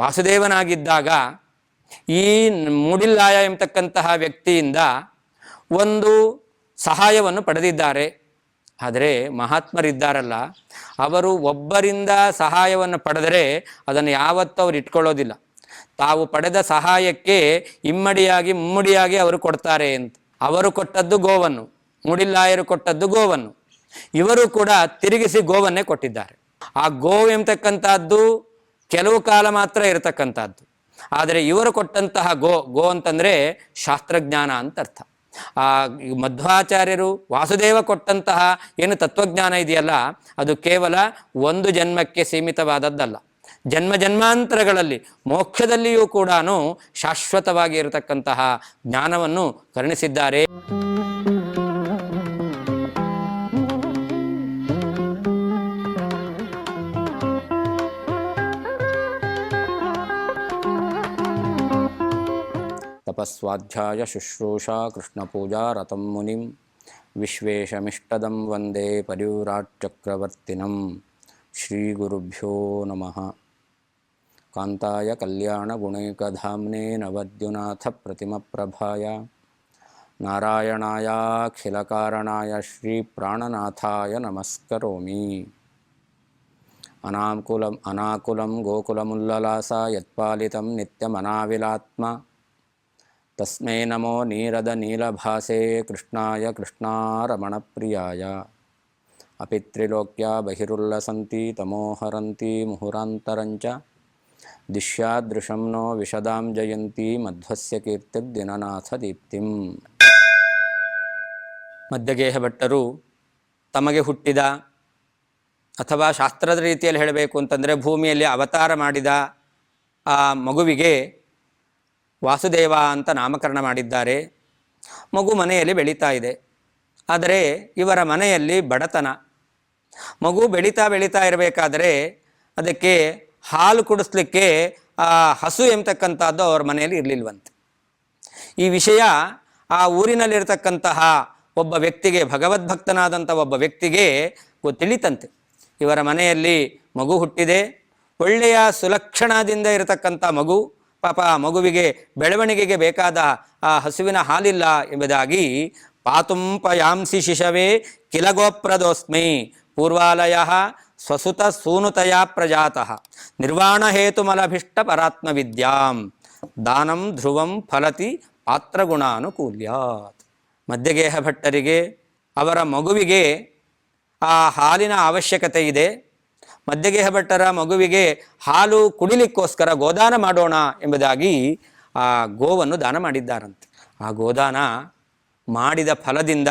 ವಾಸುದೇವನಾಗಿದ್ದಾಗ ಈ ಮೂಡಿಲ್ಲಾಯ ಎಂಬತಕ್ಕಂತಹ ವ್ಯಕ್ತಿಯಿಂದ ಒಂದು ಸಹಾಯವನ್ನು ಪಡೆದಿದ್ದಾರೆ. ಆದರೆ ಮಹಾತ್ಮರಿದ್ದಾರಲ್ಲ, ಅವರು ಒಬ್ಬರಿಂದ ಸಹಾಯವನ್ನು ಪಡೆದರೆ ಅದನ್ನು ಯಾವತ್ತೂ ಅವರು ಇಟ್ಕೊಳ್ಳೋದಿಲ್ಲ. ತಾವು ಪಡೆದ ಸಹಾಯಕ್ಕೆ ಇಮ್ಮಡಿಯಾಗಿ ಮುಮ್ಮಡಿಯಾಗಿ ಅವರು ಕೊಡ್ತಾರೆ ಅಂತ. ಅವರು ಕೊಟ್ಟದ್ದು ಗೋವನ್ನು, ಮೂಡಿಲ್ಲಾಯರು ಕೊಟ್ಟದ್ದು ಗೋವನ್ನು, ಇವರು ಕೂಡ ತಿರುಗಿಸಿ ಗೋವನ್ನೇ ಕೊಟ್ಟಿದ್ದಾರೆ. ಆ ಗೋವು ಎಂಬತಕ್ಕಂಥದ್ದು ಕೆಲವು ಕಾಲ ಮಾತ್ರ ಇರತಕ್ಕಂಥದ್ದು. ಆದರೆ ಇವರು ಕೊಟ್ಟಂತಹ ಗೋ ಅಂತಂದರೆ ಶಾಸ್ತ್ರಜ್ಞಾನ ಅಂತ ಅರ್ಥ. ಆ ಮಧ್ವಾಚಾರ್ಯರು ವಾಸುದೇವ ಕೊಟ್ಟಂತಹ ಏನು ತತ್ವಜ್ಞಾನ ಇದೆಯಲ್ಲ, ಅದು ಕೇವಲ ಒಂದು ಜನ್ಮಕ್ಕೆ ಸೀಮಿತವಾದದ್ದಲ್ಲ. ಜನ್ಮ ಜನ್ಮಾಂತರಗಳಲ್ಲಿ ಮೋಕ್ಷದಲ್ಲಿಯೂ ಕೂಡ ಶಾಶ್ವತವಾಗಿ ಇರತಕ್ಕಂತಹ ಜ್ಞಾನವನ್ನು ಕರುಣಿಸಿದ್ದಾರೆ. ತಪಸ್ವಾಧ್ಯಾಯ ಶುಶ್ರೂಷಾ ಕೃಷ್ಣಪೂಜಾ ರತಂ ಮುನಿಂ ವಿಶ್ವೇಶಮಿಷ್ಟದಂ ವಂದೇ ಪರಿವ್ರಾಟ್ ಚಕ್ರವರ್ತಿನಂ. ಶ್ರೀ ಗುರುಭ್ಯೋ ನಮಃ. ಕಾಂತಾಯ ಕಲ್ಯಾಣ ಗುಣೈಕಧಾಮ್ನೇ ನವದ್ಯುನಾಥ ಪ್ರತಿಮಪ್ರಭಾಯ ನಾರಾಯಣಾಯಾಖಿಲಕಾರಣಾಯ ಶ್ರೀ ಪ್ರಾಣನಾಥಾಯ ನಮಸ್ಕರೋಮಿ. ಅನಾಕುಲಂ ಗೋಕುಲಮುಲ್ಲಲಾಸ ಯತ್ಪಾಲಿತಂ ನಿತ್ಯಮನಾವಿಲಾತ್ಮ ತಸ್ಮೈ ನಮೋ ನೀರದ ನೀಲಭಾಸೆ ಕೃಷ್ಣಾಯ ಕೃಷ್ಣಾರಮಣಪ್ರಿಯಾಯ. ಅಪಿತ್ರಿಲೋಕ್ಯ ಬಹಿರುಲ್ಲಸಂತಿ ತಮೋಹರಂತಿ ಮುಹುರಾಂತರಂಚ ದಿಶ್ಯಾದೃಶಂ ನೋ ವಿಶದಾಂ ಜಯಂತಿ ಮಧ್ವಸ್ಯ ಕೀರ್ತಿರ್ದಿನನಾಥ ದೀಪ್ತಿಂ. ಮಧ್ಯಗೇಹ ಭಟ್ಟರು ತಮಗೆ ಹುಟ್ಟಿದ, ಅಥವಾ ಶಾಸ್ತ್ರದ ರೀತಿಯಲ್ಲಿ ಹೇಳಬೇಕು ಅಂತಂದರೆ ಭೂಮಿಯಲ್ಲಿ ಅವತಾರ ಮಾಡಿದ ಆ ಮಗುವಿಗೆ ವಾಸುದೇವ ಅಂತ ನಾಮಕರಣ ಮಾಡಿದ್ದಾರೆ. ಮಗು ಮನೆಯಲ್ಲಿ ಬೆಳೀತಾ ಇದೆ. ಆದರೆ ಇವರ ಮನೆಯಲ್ಲಿ ಬಡತನ. ಮಗು ಬೆಳೀತಾ ಇರಬೇಕಾದರೆ ಅದಕ್ಕೆ ಹಾಲು ಕುಡಿಸ್ಲಿಕ್ಕೆ ಆ ಹಸು ಎಂಬತಕ್ಕಂಥದ್ದು ಅವ್ರ ಮನೆಯಲ್ಲಿ ಇರಲಿಲ್ವಂತೆ. ಈ ವಿಷಯ ಆ ಊರಿನಲ್ಲಿರ್ತಕ್ಕಂತಹ ಒಬ್ಬ ವ್ಯಕ್ತಿಗೆ, ಭಗವದ್ಭಕ್ತನಾದಂಥ ಒಬ್ಬ ವ್ಯಕ್ತಿಗೆ ತಿಳಿತಂತೆ. ಇವರ ಮನೆಯಲ್ಲಿ ಮಗು ಹುಟ್ಟಿದೆ, ಒಳ್ಳೆಯ ಸುಲಕ್ಷಣದಿಂದ ಇರತಕ್ಕಂಥ ಮಗು. ಪಾಪ ಆ ಮಗುವಿಗೆ ಬೆಳವಣಿಗೆಗೆ ಬೇಕಾದ ಆ ಹಸುವಿನ ಹಾಲಿಲ್ಲ ಎಂಬುದಾಗಿ ಪಾತುಂ ಪಯಾಂಸಿ ಶಿಶವೇ ಕಿಲಗೋಪ್ರದೋಸ್ಮೈ ಪೂರ್ವಾಲಯ ಸ್ವಸುತ ಸೂನುತಯ ಪ್ರಜಾತಃ ನಿರ್ವಾಣ ಹೇತುಮಲಭಿಷ್ಟ ಪರಾತ್ಮವಿದ್ಯಾಂ ದಾನಂ ಧ್ರುವಂ ಫಲತಿ ಪಾತ್ರಗುಣಾನುಕೂಲ್ಯಾತ್. ಮಧ್ಯಗೇಹ ಭಟ್ಟರಿಗೆ ಅವರ ಮಗುವಿಗೆ ಆ ಹಾಲಿನ ಅವಶ್ಯಕತೆ ಇದೆ. ಮಧ್ಯಗೇಹ ಭಟ್ಟರ ಮಗುವಿಗೆ ಹಾಲು ಕುಡಿಲಿಕ್ಕೋಸ್ಕರ ಗೋದಾನ ಮಾಡೋಣ ಎಂಬುದಾಗಿ ಆ ಗೋವನ್ನು ದಾನ ಮಾಡಿದ್ದಾರಂತೆ. ಆ ಗೋದಾನ ಮಾಡಿದ ಫಲದಿಂದ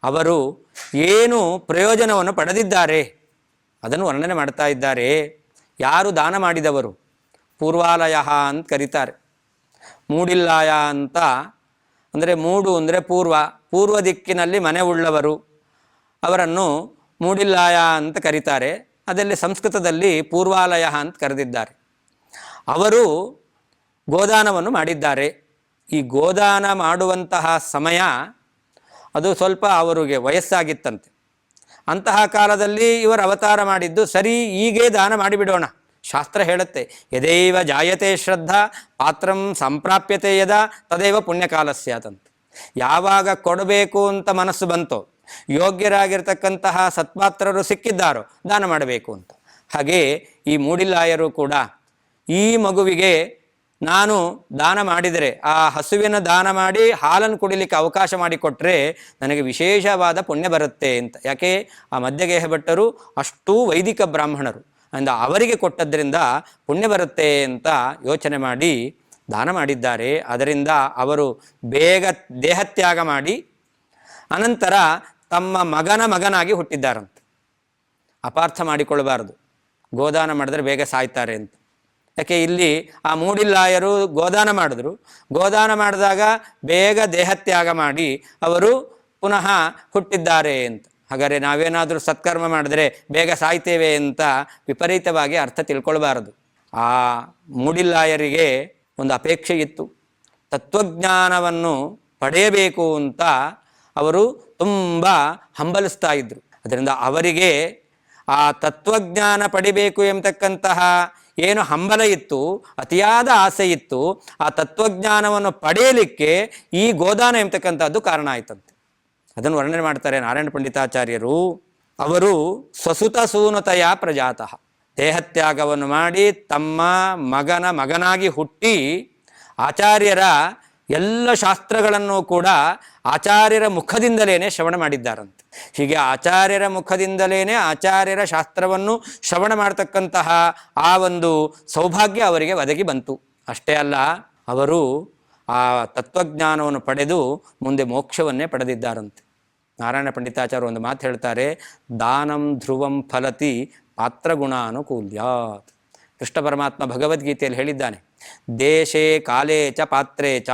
ಅವರು ಏನು ಪ್ರಯೋಜನವನ್ನು ಪಡೆದಿದ್ದಾರೆ ಅದನ್ನು ವರ್ಣನೆ ಮಾಡ್ತಾ ಇದ್ದಾರೆ. ಯಾರು ದಾನ ಮಾಡಿದವರು? ಪೂರ್ವಾಲಯ ಅಂತ ಕರೀತಾರೆ. ಮೂಡಿಲ್ಲಾಯ ಅಂತ ಅಂದರೆ ಮೂಡು ಅಂದರೆ ಪೂರ್ವ ದಿಕ್ಕಿನಲ್ಲಿ ಮನೆ ಉಳ್ಳವರು, ಅವರನ್ನು ಮೂಡಿಲ್ಲಾಯ ಅಂತ ಕರೀತಾರೆ. ಅದರಲ್ಲಿ ಸಂಸ್ಕೃತದಲ್ಲಿ ಪೂರ್ವಾಲಯ ಅಂತ ಕರೆದಿದ್ದಾರೆ. ಅವರು ಗೋದಾನವನ್ನು ಮಾಡಿದ್ದಾರೆ. ಈ ಗೋದಾನ ಮಾಡುವಂತಹ ಸಮಯ ಅದು ಸ್ವಲ್ಪ ಅವರಿಗೆ ವಯಸ್ಸಾಗಿತ್ತಂತೆ. ಅಂತಹ ಕಾಲದಲ್ಲಿ ಇವರು ಅವತಾರ ಮಾಡಿದ್ದು ಸರಿ, ಹೀಗೇ ದಾನ ಮಾಡಿಬಿಡೋಣ. ಶಾಸ್ತ್ರ ಹೇಳುತ್ತೆ, ಯದೇವ ಜಾಯತೆ ಶ್ರದ್ಧಾ ಪಾತ್ರಂ ಸಂಪ್ರಾಪ್ಯತೆ ಯದ ತದೇವ ಪುಣ್ಯಕಾಲಸ್ಯಾತಂತ. ಯಾವಾಗ ಕೊಡಬೇಕು ಅಂತ ಮನಸ್ಸು ಬಂತೋ, ಯೋಗ್ಯರಾಗಿರ್ತಕ್ಕಂತಹ ಸತ್ಪಾತ್ರರು ಸಿಕ್ಕಿದ್ದಾರೋ ದಾನ ಮಾಡಬೇಕು ಅಂತ. ಹಾಗೆ ಈ ಮೂಡಿಲ್ಲಾಯರು ಕೂಡ ಈ ಮಗುವಿಗೆ ನಾನು ದಾನ ಮಾಡಿದರೆ, ಆ ಹಸುವಿನ ದಾನ ಮಾಡಿ ಹಾಲನ್ನು ಕುಡಿಲಿಕ್ಕೆ ಅವಕಾಶ ಮಾಡಿಕೊಟ್ರೆ ನನಗೆ ವಿಶೇಷವಾದ ಪುಣ್ಯ ಬರುತ್ತೆ ಅಂತ. ಯಾಕೆ? ಆ ಮಧ್ಯಗೇಹ ಭಟ್ಟರು ಅಷ್ಟೂ ವೈದಿಕ ಬ್ರಾಹ್ಮಣರು ಅಂದ ಅವರಿಗೆ ಕೊಟ್ಟದ್ರಿಂದ ಪುಣ್ಯ ಬರುತ್ತೆ ಅಂತ ಯೋಚನೆ ಮಾಡಿ ದಾನ ಮಾಡಿದ್ದಾರೆ. ಅದರಿಂದ ಅವರು ಬೇಗ ದೇಹತ್ಯಾಗ ಮಾಡಿ ಅನಂತರ ತಮ್ಮ ಮಗನಾಗಿ ಹುಟ್ಟಿದ್ದಾರಂತೆ. ಅಪಾರ್ಥ ಮಾಡಿಕೊಳ್ಳಬಾರದು, ಗೋದಾನ ಮಾಡಿದ್ರೆ ಬೇಗ ಸಾಯ್ತಾರೆ ಅಂತ. ಯಾಕೆ? ಇಲ್ಲಿ ಆ ಮೂಡಿಲ್ಲಾಯರು ಗೋದಾನ ಮಾಡಿದ್ರು. ಗೋದಾನ ಮಾಡಿದಾಗ ಬೇಗ ದೇಹತ್ಯಾಗ ಮಾಡಿ ಅವರು ಪುನಃ ಹುಟ್ಟಿದ್ದಾರೆ ಅಂತ. ಹಾಗಾದರೆ ನಾವೇನಾದರೂ ಸತ್ಕರ್ಮ ಮಾಡಿದ್ರೆ ಬೇಗ ಸಾಯ್ತೇವೆ ಅಂತ ವಿಪರೀತವಾಗಿ ಅರ್ಥ ತಿಳ್ಕೊಳ್ಬಾರದು. ಆ ಮೂಡಿಲ್ಲಾಯರಿಗೆ ಒಂದು ಅಪೇಕ್ಷೆ ಇತ್ತು, ತತ್ವಜ್ಞಾನವನ್ನು ಪಡೆಯಬೇಕು ಅಂತ ಅವರು ತುಂಬ ಹಂಬಲಿಸ್ತಾ ಇದ್ದರು. ಅದರಿಂದ ಅವರಿಗೆ ಆ ತತ್ವಜ್ಞಾನ ಪಡಿಬೇಕು ಎಂಬತಕ್ಕಂತಹ ಏನು ಹಂಬಲ ಇತ್ತು, ಅತಿಯಾದ ಆಸೆ ಇತ್ತು, ಆ ತತ್ವಜ್ಞಾನವನ್ನು ಪಡೆಯಲಿಕ್ಕೆ ಈ ಗೋದಾನ ಎಂಬತಕ್ಕಂಥದ್ದು ಕಾರಣ ಆಯ್ತಂತೆ. ಅದನ್ನು ವರ್ಣನೆ ಮಾಡ್ತಾರೆ ನಾರಾಯಣ ಪಂಡಿತಾಚಾರ್ಯರು. ಅವರು ಸ್ವಸುತ ಸೂನುತಯ ಪ್ರಜಾತಃ, ದೇಹತ್ಯಾಗವನ್ನು ಮಾಡಿ ತಮ್ಮ ಮಗನಾಗಿ ಹುಟ್ಟಿ ಆಚಾರ್ಯರ ಎಲ್ಲ ಶಾಸ್ತ್ರಗಳನ್ನು ಕೂಡ ಆಚಾರ್ಯರ ಮುಖದಿಂದಲೇ ಶ್ರವಣ ಮಾಡಿದ್ದಾರಂತೆ. ಹೀಗೆ ಆಚಾರ್ಯರ ಮುಖದಿಂದಲೇ ಆಚಾರ್ಯರ ಶಾಸ್ತ್ರವನ್ನು ಶ್ರವಣ ಮಾಡತಕ್ಕಂತಹ ಆ ಒಂದು ಸೌಭಾಗ್ಯ ಅವರಿಗೆ ಒದಗಿ ಬಂತು. ಅಷ್ಟೇ ಅಲ್ಲ, ಅವರು ಆ ತತ್ವಜ್ಞಾನವನ್ನು ಪಡೆದು ಮುಂದೆ ಮೋಕ್ಷವನ್ನೇ ಪಡೆದಿದ್ದಾರಂತೆ. ನಾರಾಯಣ ಪಂಡಿತಾಚಾರ್ಯ ಒಂದು ಮಾತು ಹೇಳ್ತಾರೆ, ದಾನಂ ಧ್ರುವಂ ಫಲತಿ ಪಾತ್ರಗುಣಾನುಕೂಲ್ಯಾತ್. ಕೃಷ್ಣ ಪರಮಾತ್ಮ ಭಗವದ್ಗೀತೆಯಲ್ಲಿ ಹೇಳಿದ್ದಾನೆ, ದೇಶೇ ಕಾಲೇ ಚ ಪಾತ್ರೇ ಚ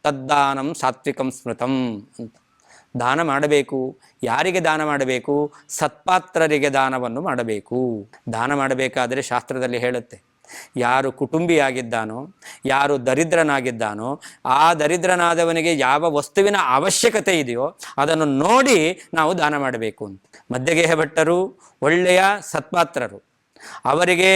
ತದ್ದಾನಂ ಸಾತ್ವಿಕಂ ಸ್ಮೃತಂ ಅಂತ. ದಾನ ಮಾಡಬೇಕು. ಯಾರಿಗೆ ದಾನ ಮಾಡಬೇಕು? ಸತ್ಪಾತ್ರರಿಗೆ ದಾನವನ್ನು ಮಾಡಬೇಕು. ದಾನ ಮಾಡಬೇಕಾದರೆ ಶಾಸ್ತ್ರದಲ್ಲಿ ಹೇಳುತ್ತೆ, ಯಾರು ಕುಟುಂಬಿಯಾಗಿದ್ದಾನೋ, ಯಾರು ದರಿದ್ರನಾಗಿದ್ದಾನೋ, ಆ ದರಿದ್ರನಾದವನಿಗೆ ಯಾವ ವಸ್ತುವಿನ ಅವಶ್ಯಕತೆ ಇದೆಯೋ ಅದನ್ನು ನೋಡಿ ನಾವು ದಾನ ಮಾಡಬೇಕು ಅಂತ. ಮಧ್ಯಗೇಹ ಭಟ್ಟರು ಒಳ್ಳೆಯ ಸತ್ಪಾತ್ರರು. ಅವರಿಗೆ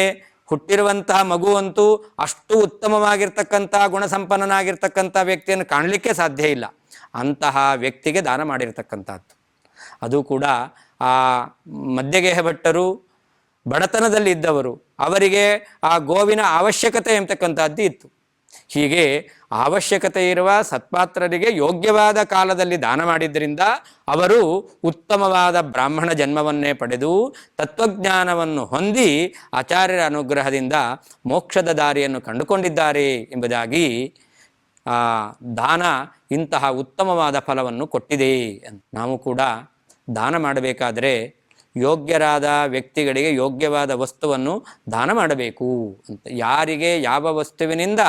ಹುಟ್ಟಿರುವಂತಹ ಮಗುವಂತೂ ಅಷ್ಟು ಉತ್ತಮವಾಗಿರ್ತಕ್ಕಂಥ ಗುಣಸಂಪನ್ನನಾಗಿರ್ತಕ್ಕಂಥ ವ್ಯಕ್ತಿಯನ್ನು ಕಾಣಲಿಕ್ಕೆ ಸಾಧ್ಯ ಇಲ್ಲ. ಅಂತಹ ವ್ಯಕ್ತಿಗೆ ದಾನ ಮಾಡಿರ್ತಕ್ಕಂಥದ್ದು. ಅದು ಕೂಡ ಆ ಮಧ್ಯಗೇಹ ಭಟ್ಟರು ಬಡತನದಲ್ಲಿ ಇದ್ದವರು, ಅವರಿಗೆ ಆ ಗೋವಿನ ಅವಶ್ಯಕತೆ ಎಂಬತಕ್ಕಂಥದ್ದು ಇತ್ತು. ಹೀಗೆ ಅವಶ್ಯಕತೆ ಇರುವ ಸತ್ಪಾತ್ರರಿಗೆ ಯೋಗ್ಯವಾದ ಕಾಲದಲ್ಲಿ ದಾನ ಮಾಡಿದ್ದರಿಂದ ಅವರು ಉತ್ತಮವಾದ ಬ್ರಾಹ್ಮಣ ಜನ್ಮವನ್ನೇ ಪಡೆದು ತತ್ವಜ್ಞಾನವನ್ನು ಹೊಂದಿ ಆಚಾರ್ಯರ ಅನುಗ್ರಹದಿಂದ ಮೋಕ್ಷದ ದಾರಿಯನ್ನು ಕಂಡುಕೊಂಡಿದ್ದಾರೆ ಎಂಬುದಾಗಿ ದಾನ ಇಂತಹ ಉತ್ತಮವಾದ ಫಲವನ್ನು ಕೊಟ್ಟಿದೆ ಅಂತ. ನಾವು ಕೂಡ ದಾನ ಮಾಡಬೇಕಾದರೆ ಯೋಗ್ಯರಾದ ವ್ಯಕ್ತಿಗಳಿಗೆ ಯೋಗ್ಯವಾದ ವಸ್ತುವನ್ನು ದಾನ ಮಾಡಬೇಕು ಅಂತ. ಯಾರಿಗೆ ಯಾವ ವಸ್ತುವಿನಿಂದ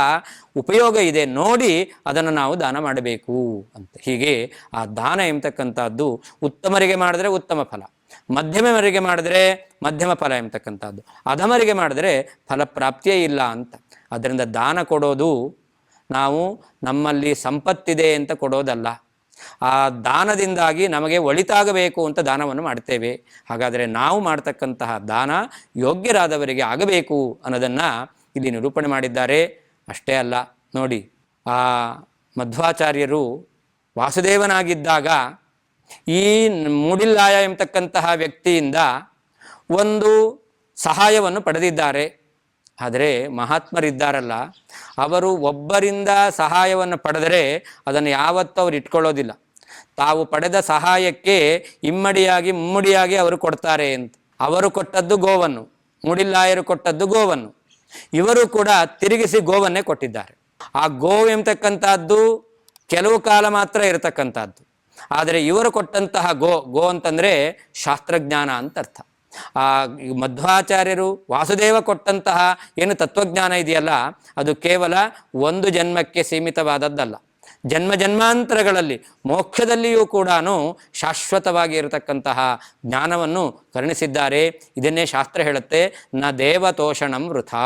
ಉಪಯೋಗ ಇದೆ ನೋಡಿ ಅದನ್ನು ನಾವು ದಾನ ಮಾಡಬೇಕು ಅಂತ. ಹೀಗೆ ಆ ದಾನ ಎಂಬತಕ್ಕಂಥದ್ದು ಉತ್ತಮರಿಗೆ ಮಾಡಿದ್ರೆ ಉತ್ತಮ ಫಲ, ಮಧ್ಯಮರಿಗೆ ಮಾಡಿದ್ರೆ ಮಧ್ಯಮ ಫಲ ಎಂಬತಕ್ಕಂಥದ್ದು, ಅಧಮರಿಗೆ ಮಾಡಿದ್ರೆ ಫಲಪ್ರಾಪ್ತಿಯೇ ಇಲ್ಲ ಅಂತ. ಅದರಿಂದ ದಾನ ಕೊಡೋದು ನಾವು ನಮ್ಮಲ್ಲಿ ಸಂಪತ್ತಿದೆ ಅಂತ ಕೊಡೋದಲ್ಲ, ಆ ದಾನದಿಂದಾಗಿ ನಮಗೆ ಒಳಿತಾಗಬೇಕು ಅಂತ ದಾನವನ್ನು ಮಾಡ್ತೇವೆ. ಹಾಗಾದರೆ ನಾವು ಮಾಡ್ತಕ್ಕಂತಹ ದಾನ ಯೋಗ್ಯರಾದವರಿಗೆ ಆಗಬೇಕು ಅನ್ನೋದನ್ನು ಇಲ್ಲಿ ನಿರೂಪಣೆ ಮಾಡಿದ್ದಾರೆ. ಅಷ್ಟೇ ಅಲ್ಲ, ನೋಡಿ, ಆ ಮಧ್ವಾಚಾರ್ಯರು ವಾಸುದೇವನಾಗಿದ್ದಾಗ ಈ ಮೂಡಿಲ್ಲಾಯ ಎಂಬತಕ್ಕಂತಹ ವ್ಯಕ್ತಿಯಿಂದ ಒಂದು ಸಹಾಯವನ್ನು ಪಡೆದಿದ್ದಾರೆ. ಆದರೆ ಮಹಾತ್ಮರಿದ್ದಾರಲ್ಲ, ಅವರು ಒಬ್ಬರಿಂದ ಸಹಾಯವನ್ನು ಪಡೆದರೆ ಅದನ್ನು ಯಾವತ್ತೂ ಅವರು ಇಟ್ಕೊಳ್ಳೋದಿಲ್ಲ. ತಾವು ಪಡೆದ ಸಹಾಯಕ್ಕೆ ಇಮ್ಮಡಿಯಾಗಿ ಮುಮ್ಮಡಿಯಾಗಿ ಅವರು ಕೊಡ್ತಾರೆ ಅಂತ. ಅವರು ಕೊಟ್ಟದ್ದು ಗೋವನ್ನು, ಮೂಡಿಲ್ಲಾಯರು ಕೊಟ್ಟದ್ದು ಗೋವನ್ನು, ಇವರು ಕೂಡ ತಿರುಗಿಸಿ ಗೋವನ್ನೇ ಕೊಟ್ಟಿದ್ದಾರೆ. ಆ ಗೋವು ಎಂಬತಕ್ಕಂಥದ್ದು ಕೆಲವು ಕಾಲ ಮಾತ್ರ ಇರತಕ್ಕಂಥದ್ದು. ಆದರೆ ಇವರು ಕೊಟ್ಟಂತಹ ಗೋ ಅಂತಂದರೆ ಶಾಸ್ತ್ರಜ್ಞಾನ ಅಂತ ಅರ್ಥ. ಆ ಮಧ್ವಾಚಾರ್ಯರು ವಾಸುದೇವ ಕೊಟ್ಟಂತಹ ಏನು ತತ್ವಜ್ಞಾನ ಇದೆಯಲ್ಲ, ಅದು ಕೇವಲ ಒಂದು ಜನ್ಮಕ್ಕೆ ಸೀಮಿತವಾದದ್ದಲ್ಲ. ಜನ್ಮ ಜನ್ಮಾಂತರಗಳಲ್ಲಿ ಮೋಕ್ಷದಲ್ಲಿಯೂ ಕೂಡ ಶಾಶ್ವತವಾಗಿ ಇರತಕ್ಕಂತಹ ಜ್ಞಾನವನ್ನು ಕರುಣಿಸಿದ್ದಾರೆ. ಇದನ್ನೇ ಶಾಸ್ತ್ರ ಹೇಳುತ್ತೆ, ನ ದೇವತೋಷಣಂ ವೃಥಾ.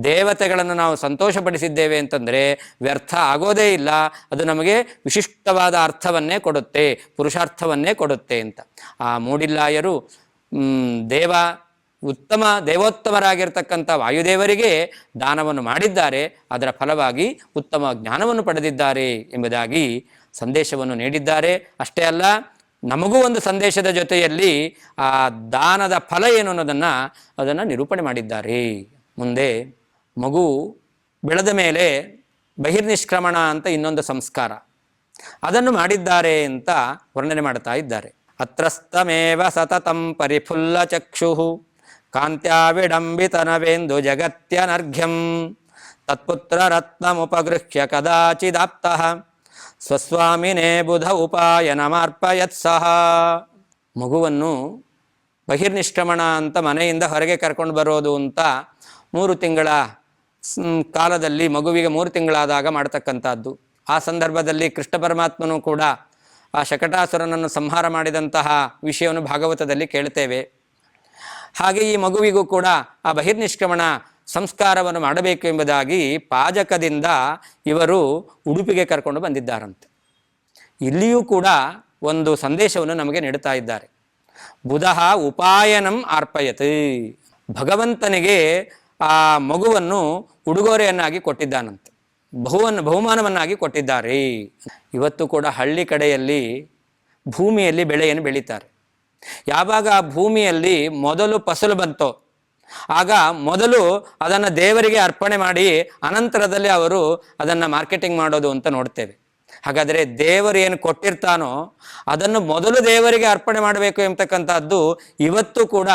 ದೇವತೆಗಳನ್ನು ನಾವು ಸಂತೋಷಪಡಿಸಿದ್ದೇವೆ ಅಂತಂದರೆ ವ್ಯರ್ಥ ಆಗೋದೇ ಇಲ್ಲ, ಅದು ನಮಗೆ ವಿಶಿಷ್ಟವಾದ ಅರ್ಥವನ್ನೇ ಕೊಡುತ್ತೆ, ಪುರುಷಾರ್ಥವನ್ನೇ ಕೊಡುತ್ತೆ ಅಂತ. ಆ ಮೂಡಿಲ್ಲಾಯರು ದೇವೋತ್ತಮರಾಗಿರ್ತಕ್ಕಂಥ ವಾಯುದೇವರಿಗೆ ದಾನವನ್ನು ಮಾಡಿದ್ದಾರೆ. ಅದರ ಫಲವಾಗಿ ಉತ್ತಮ ಜ್ಞಾನವನ್ನು ಪಡೆದಿದ್ದಾರೆ ಎಂಬುದಾಗಿ ಸಂದೇಶವನ್ನು ನೀಡಿದ್ದಾರೆ. ಅಷ್ಟೇ ಅಲ್ಲ, ನಮಗೂ ಒಂದು ಸಂದೇಶದ ಜೊತೆಯಲ್ಲಿ ಆ ದಾನದ ಫಲ ಏನು ಅದನ್ನು ನಿರೂಪಣೆ ಮಾಡಿದ್ದಾರೆ. ಮುಂದೆ ಮಗು ಬೆಳೆದ ಮೇಲೆ ಬಹಿರ್ನಿಷ್ಕ್ರಮಣ ಅಂತ ಇನ್ನೊಂದು ಸಂಸ್ಕಾರ, ಅದನ್ನು ಮಾಡಿದ್ದಾರೆ ಅಂತ ವರ್ಣನೆ ಮಾಡ್ತಾ ಇದ್ದಾರೆ. ಅತ್ರಸ್ತಮೇವ ಸತತಂ ಪರಿಫುಲ್ಲ ಚಕ್ಷುಃ ಕಾಂತ್ಯಾ ವಿಡಂಬಿತನವೇಂದು ಜಗತ್ಯನರ್ಘ್ಯಂ ತತ್ಪುತ್ರ ರತ್ನಮುಪಗೃಹ್ಯ ಕದಾಚಿದಾಪ್ತಃ ಸ್ವಸ್ವಾಮಿನೇ ಬುಧ ಉಪಾಯನಮಾರ್ಪಯತ್ ಸಹ. ಮಗುವನ್ನು ಬಹಿರ್ನಿಷ್ಕ್ರಮಣ ಅಂತ ಮನೆಯಿಂದ ಹೊರಗೆ ಕರ್ಕೊಂಡು ಬರೋದು ಅಂತ 3 ತಿಂಗಳ ಕಾಲದಲ್ಲಿ, ಮಗುವಿಗೆ 3 ತಿಂಗಳಾದಾಗ ಮಾಡ್ತಕ್ಕಂಥದ್ದು. ಆ ಸಂದರ್ಭದಲ್ಲಿ ಕೃಷ್ಣ ಪರಮಾತ್ಮನೂ ಕೂಡ ಆ ಶಕಟಾಸುರನನ್ನು ಸಂಹಾರ ಮಾಡಿದಂತಹ ವಿಷಯವನ್ನು ಭಾಗವತದಲ್ಲಿ ಕೇಳ್ತೇವೆ. ಹಾಗೆ ಈ ಮಗುವಿಗೂ ಕೂಡ ಆ ಬಹಿರ್ನಿಷ್ಕ್ರಮಣ ಸಂಸ್ಕಾರವನ್ನು ಮಾಡಬೇಕು ಎಂಬುದಾಗಿ ಪಾಜಕದಿಂದ ಇವರು ಉಡುಪಿಗೆ ಕರ್ಕೊಂಡು ಬಂದಿದ್ದಾರಂತೆ. ಇಲ್ಲಿಯೂ ಕೂಡ ಒಂದು ಸಂದೇಶವನ್ನು ನಮಗೆ ನೀಡುತ್ತಾ ಇದ್ದಾರೆ. ಬುಧಃ ಉಪಾಯನಂ ಅರ್ಪಯತ್. ಭಗವಂತನಿಗೆ ಆ ಮಗುವನ್ನು ಉಡುಗೊರೆಯನ್ನಾಗಿ ಕೊಟ್ಟಿದ್ದಾನಂತೆ, ಬಹುಮಾನವನ್ನಾಗಿ ಕೊಟ್ಟಿದ್ದಾರೆ. ಇವತ್ತು ಕೂಡ ಹಳ್ಳಿ ಕಡೆಯಲ್ಲಿ ಭೂಮಿಯಲ್ಲಿ ಬೆಳೆಯನ್ನು ಬೆಳೀತಾರೆ. ಯಾವಾಗ ಆ ಭೂಮಿಯಲ್ಲಿ ಮೊದಲು ಫಸಲು ಬಂತೋ ಆಗ ಮೊದಲು ಅದನ್ನು ದೇವರಿಗೆ ಅರ್ಪಣೆ ಮಾಡಿ ಅನಂತರದಲ್ಲಿ ಅವರು ಅದನ್ನು ಮಾರ್ಕೆಟಿಂಗ್ ಮಾಡೋದು ಅಂತ ನೋಡ್ತೇವೆ. ಹಾಗಾದರೆ ದೇವರು ಏನು ಕೊಟ್ಟಿರ್ತಾನೋ ಅದನ್ನು ಮೊದಲು ದೇವರಿಗೆ ಅರ್ಪಣೆ ಮಾಡಬೇಕು ಎಂಬತಕ್ಕಂಥದ್ದು ಇವತ್ತು ಕೂಡ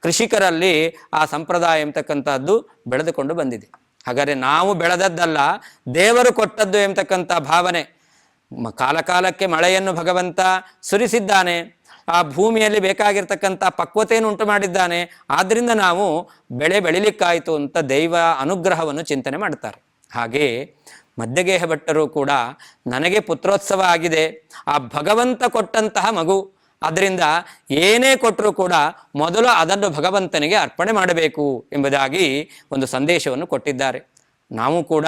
ಕೃಷಿಕರಲ್ಲಿ ಆ ಸಂಪ್ರದಾಯ ಎಂಬತಕ್ಕಂಥದ್ದು ಬೆಳೆದುಕೊಂಡು ಬಂದಿದೆ. ಹಾಗಾದರೆ ನಾವು ಬೆಳೆದದ್ದಲ್ಲ, ದೇವರು ಕೊಟ್ಟದ್ದು ಎಂಬತಕ್ಕಂಥ ಭಾವನೆ. ಕಾಲಕಾಲಕ್ಕೆ ಮಳೆಯನ್ನು ಭಗವಂತ ಸುರಿಸಿದ್ದಾನೆ, ಆ ಭೂಮಿಯಲ್ಲಿ ಬೇಕಾಗಿರ್ತಕ್ಕಂಥ ಪಕ್ವತೆಯನ್ನು ಉಂಟು ಮಾಡಿದ್ದಾನೆ, ಆದ್ದರಿಂದ ನಾವು ಬೆಳೆ ಬೆಳಿಲಿಕ್ಕಾಯಿತು ಅಂತ ದೈವ ಅನುಗ್ರಹವನ್ನು ಚಿಂತನೆ ಮಾಡ್ತಾರೆ. ಹಾಗೆ ಮಧ್ಯಗೇಹ ಭಟ್ಟರು ಕೂಡ ನನಗೆ ಪುತ್ರೋತ್ಸವ ಆಗಿದೆ, ಆ ಭಗವಂತ ಕೊಟ್ಟಂತಹ ಮಗು, ಅದರಿಂದ ಏನೇ ಕೊಟ್ಟರೂ ಕೂಡ ಮೊದಲು ಅದನ್ನು ಭಗವಂತನಿಗೆ ಅರ್ಪಣೆ ಮಾಡಬೇಕು ಎಂಬುದಾಗಿ ಒಂದು ಸಂದೇಶವನ್ನು ಕೊಟ್ಟಿದ್ದಾರೆ. ನಾವು ಕೂಡ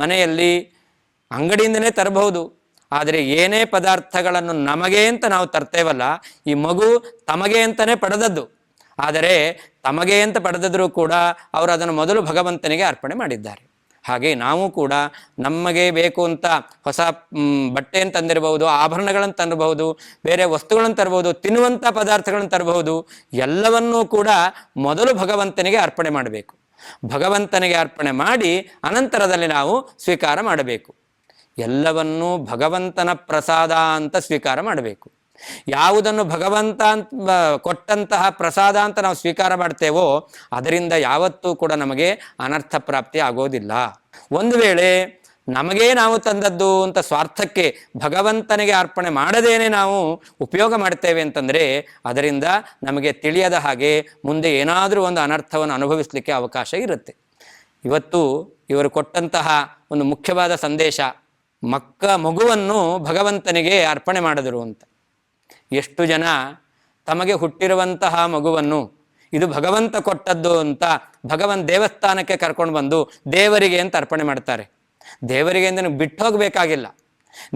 ಮನೆಯಲ್ಲಿ ಅಂಗಡಿಯಿಂದನೇ ತರಬಹುದು, ಆದರೆ ಏನೇ ಪದಾರ್ಥಗಳನ್ನು ನಮಗೆ ಅಂತ ನಾವು ತರ್ತೇವಲ್ಲ, ಈ ಮಗು ತಮಗೆ ಅಂತಲೇ ಪಡೆದದ್ದು, ಆದರೆ ತಮಗೆ ಅಂತ ಪಡೆದಿದ್ರೂ ಕೂಡ ಅವರು ಅದನ್ನು ಮೊದಲು ಭಗವಂತನಿಗೆ ಅರ್ಪಣೆ ಮಾಡಿದ್ದಾರೆ. ಹಾಗೆ ನಾವು ಕೂಡ ನಮಗೆ ಬೇಕು ಅಂತ ಹೊಸ ಬಟ್ಟೆಯನ್ನು ತಂದಿರಬಹುದು, ಆಭರಣಗಳನ್ನು ತರಬಹುದು, ಬೇರೆ ವಸ್ತುಗಳನ್ನು ತರಬಹುದು, ತಿನ್ನುವಂಥ ಪದಾರ್ಥಗಳನ್ನು ತರಬಹುದು, ಎಲ್ಲವನ್ನೂ ಕೂಡ ಮೊದಲು ಭಗವಂತನಿಗೆ ಅರ್ಪಣೆ ಮಾಡಬೇಕು. ಭಗವಂತನಿಗೆ ಅರ್ಪಣೆ ಮಾಡಿ ಅನಂತರದಲ್ಲಿ ನಾವು ಸ್ವೀಕಾರ ಮಾಡಬೇಕು. ಎಲ್ಲವನ್ನೂ ಭಗವಂತನ ಪ್ರಸಾದ ಅಂತ ಸ್ವೀಕಾರ ಮಾಡಬೇಕು. ಯಾವುದನ್ನು ಭಗವಂತ ಕೊಟ್ಟಂತಹ ಪ್ರಸಾದ ಅಂತ ನಾವು ಸ್ವೀಕಾರ ಮಾಡ್ತೇವೋ ಅದರಿಂದ ಯಾವತ್ತೂ ಕೂಡ ನಮಗೆ ಅನರ್ಥ ಪ್ರಾಪ್ತಿ ಆಗೋದಿಲ್ಲ. ಒಂದು ವೇಳೆ ನಮಗೇ ನಾವು ತಂದದ್ದು ಅಂತ ಸ್ವಾರ್ಥಕ್ಕೆ ಭಗವಂತನಿಗೆ ಅರ್ಪಣೆ ಮಾಡದೇನೆ ನಾವು ಉಪಯೋಗ ಮಾಡ್ತೇವೆ ಅಂತಂದರೆ ಅದರಿಂದ ನಮಗೆ ತಿಳಿಯದ ಹಾಗೆ ಮುಂದೆ ಏನಾದರೂ ಒಂದು ಅನರ್ಥವನ್ನು ಅನುಭವಿಸಲಿಕ್ಕೆ ಅವಕಾಶ ಇರುತ್ತೆ. ಇವತ್ತು ಇವರು ಕೊಟ್ಟಂತಹ ಒಂದು ಮುಖ್ಯವಾದ ಸಂದೇಶ, ಮಗುವನ್ನು ಭಗವಂತನಿಗೆ ಅರ್ಪಣೆ ಮಾಡಿದರು ಅಂತ. ಎಷ್ಟು ಜನ ತಮಗೆ ಹುಟ್ಟಿರುವಂತಹ ಮಗುವನ್ನು ಇದು ಭಗವಂತ ಕೊಟ್ಟದ್ದು ಅಂತ ದೇವಸ್ಥಾನಕ್ಕೆ ಕರ್ಕೊಂಡು ಬಂದು ದೇವರಿಗೆ ಅಂತ ಅರ್ಪಣೆ ಮಾಡ್ತಾರೆ. ದೇವರಿಗೆ ಅಂತ ಬಿಟ್ಟು ಹೋಗಬೇಕಾಗಿಲ್ಲ,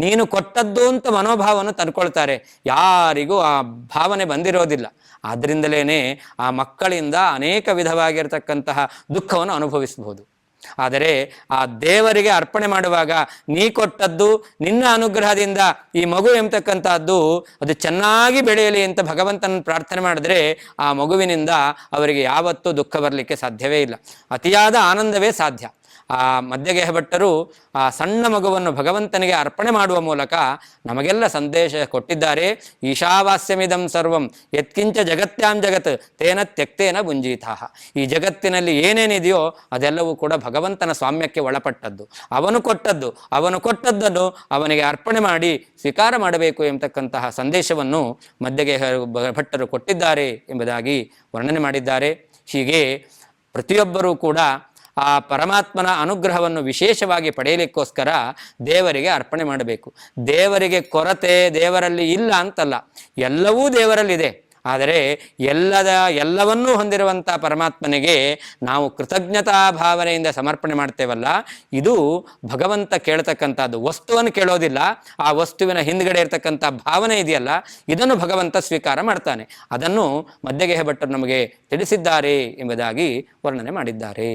ನೀನು ಕೊಟ್ಟದ್ದು ಅಂತ ಮನೋಭಾವವನ್ನು ತಂದ್ಕೊಳ್ತಾರೆ. ಯಾರಿಗೂ ಆ ಭಾವನೆ ಬಂದಿರೋದಿಲ್ಲ. ಆದ್ದರಿಂದಲೇ ಆ ಮಕ್ಕಳಿಂದ ಅನೇಕ ವಿಧವಾಗಿರ್ತಕ್ಕಂತಹ ದುಃಖವನ್ನು ಅನುಭವಿಸಬಹುದು. ಆದರೆ ಆ ದೇವರಿಗೆ ಅರ್ಪಣೆ ಮಾಡುವಾಗ ನೀ ಕೊಟ್ಟದ್ದು ನಿನ್ನ ಅನುಗ್ರಹದಿಂದ ಈ ಮಗು ಎಂಬತಕ್ಕಂಥದ್ದು ಅದು ಚೆನ್ನಾಗಿ ಬೆಳೆಯಲಿ ಅಂತ ಭಗವಂತನ ಪ್ರಾರ್ಥನೆ ಮಾಡಿದ್ರೆ ಆ ಮಗುವಿನಿಂದ ಅವರಿಗೆ ಯಾವತ್ತೂ ದುಃಖ ಬರಲಿಕ್ಕೆ ಸಾಧ್ಯವೇ ಇಲ್ಲ, ಅತಿಯಾದ ಆನಂದವೇ ಸಾಧ್ಯ. ಆ ಮಧ್ಯಗೇಹ ಭಟ್ಟರು ಆ ಸಣ್ಣ ಮಗುವನ್ನು ಭಗವಂತನಿಗೆ ಅರ್ಪಣೆ ಮಾಡುವ ಮೂಲಕ ನಮಗೆಲ್ಲ ಸಂದೇಶ ಕೊಟ್ಟಿದ್ದಾರೆ. ಈಶಾವಾಸ್ಯಮಿದಂ ಸರ್ವಂ ಯತ್ಕಿಂಚ ಜಗತ್ಯಾಂ ಜಗತ್ ತೇನ ತ್ಯಕ್ತೇನ ಭುಂಜೀತಾಃ. ಈ ಜಗತ್ತಿನಲ್ಲಿ ಏನೇನಿದೆಯೋ ಅದೆಲ್ಲವೂ ಕೂಡ ಭಗವಂತನ ಸ್ವಾಮ್ಯಕ್ಕೆ ಒಳಪಟ್ಟದ್ದು, ಅವನು ಕೊಟ್ಟದ್ದನ್ನು ಅವನಿಗೆ ಅರ್ಪಣೆ ಮಾಡಿ ಸ್ವೀಕಾರ ಮಾಡಬೇಕು ಎಂಬತಕ್ಕಂತಹ ಸಂದೇಶವನ್ನು ಮಧ್ಯಗೇಹ ಭಟ್ಟರು ಕೊಟ್ಟಿದ್ದಾರೆ ಎಂಬುದಾಗಿ ವರ್ಣನೆ ಮಾಡಿದ್ದಾರೆ. ಹೀಗೆ ಪ್ರತಿಯೊಬ್ಬರೂ ಕೂಡ ಆ ಪರಮಾತ್ಮನ ಅನುಗ್ರಹವನ್ನು ವಿಶೇಷವಾಗಿ ಪಡೆಯಲಿಕ್ಕೋಸ್ಕರ ದೇವರಿಗೆ ಅರ್ಪಣೆ ಮಾಡಬೇಕು. ದೇವರಿಗೆ ಕೊರತೆ ದೇವರಲ್ಲಿ ಇಲ್ಲ ಅಂತಲ್ಲ, ಎಲ್ಲವೂ ದೇವರಲ್ಲಿದೆ. ಆದರೆ ಎಲ್ಲವನ್ನೂ ಹೊಂದಿರುವಂಥ ಪರಮಾತ್ಮನಿಗೆ ನಾವು ಕೃತಜ್ಞತಾ ಭಾವನೆಯಿಂದ ಸಮರ್ಪಣೆ ಮಾಡ್ತೇವಲ್ಲ, ಇದು ಭಗವಂತ ಕೇಳ್ತಕ್ಕಂಥದ್ದು. ವಸ್ತುವನ್ನು ಕೇಳೋದಿಲ್ಲ, ಆ ವಸ್ತುವಿನ ಹಿಂದ್ಗಡೆ ಇರತಕ್ಕಂಥ ಭಾವನೆ ಇದೆಯಲ್ಲ, ಇದನ್ನು ಭಗವಂತ ಸ್ವೀಕಾರ ಮಾಡ್ತಾನೆ. ಅದನ್ನು ಮಧ್ಯಗೇಹ ಭಟ್ಟರು ನಮಗೆ ತಿಳಿಸಿದ್ದಾರೆ ಎಂಬುದಾಗಿ ವರ್ಣನೆ ಮಾಡಿದ್ದಾರೆ.